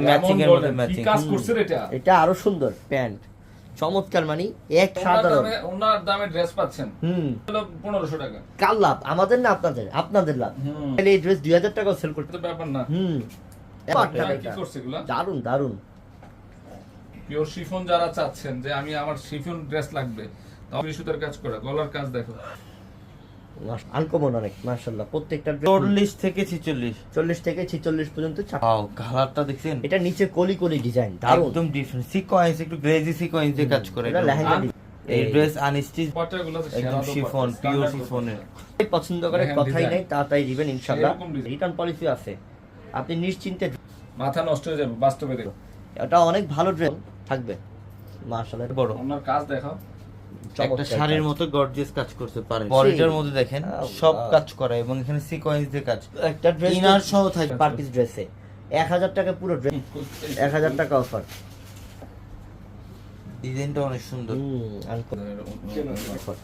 Matching এর মধ্যে কি ম্যাচিং। কাজ করছে এটা? এটা আরো সুন্দর প্যান্ট, চমৎকার, মানে এক সাধারণ। ওনার দামে ড্রেস পাচ্ছেন হুম, হলো 1500 টাকা। কার লাভ? আমাদের না আপনাদের? আপনাদের লাভ। হুম। তাহলে এই ড্রেস 2000 টাকাও সেল করতে। তো ব্যাপার না। হুম, কি করছে এগুলা? দারুন দারুন। পিওর শিফন যারা চাচ্ছেন যে আমি আমার শিফন ড্রেস লাগবে, তাহলে সুতার কাজ করা, গলার কাজ দেখো। আনকমন অনেক, মাশাআল্লাহ। প্রত্যেকটা 40 থেকে 46। 40 থেকে 46 পর্যন্ত ওয়াও, কালারটা দেখছেন? এটা নিচে কলি কলি ডিজাইন, দারুন। একদম ডিফারেন্ট সিকোয়েন্স, একটু গ্লেজি সিকোয়েন্স দিয়ে কাজ করে। এটা লেহেঙ্গা এই ড্রেস আনস্টিচ, পাটাগুলো তো একদম শিফন, পিওর শিফনের। পছন্দ করে লেহেঙ্গা কথাই design। নাই, তাড়াতাড়ি দিবেন ইনশাআল্লাহ। এরকম design। রিটার্ন পলিসি আছে, আপনি নিশ্চিন্তে। মাথা নষ্ট হয়ে যাবে বাস্তবে দেখো। এটা অনেক ভালো ড্রেস থাকবে, মাশাআল্লাহ। বড় ওনার কাজ দেখো। একটা চমৎকার শাড়ির কাজ। মতো গর্জিয়াস কাজ করতে পারে। বডিটার মধ্যে দেখেন সব কাজ করা, এবং এখানে সিকোয়েন্স দিয়ে কাজ। একটা ড্রেস ইনার সহ থাকবে। পার পিস ড্রেসে 1000 টাকা পুরো ড্রেস, 1000 টাকা অফার। ডিজাইনটা অনেক সুন্দর। Uncommon offer.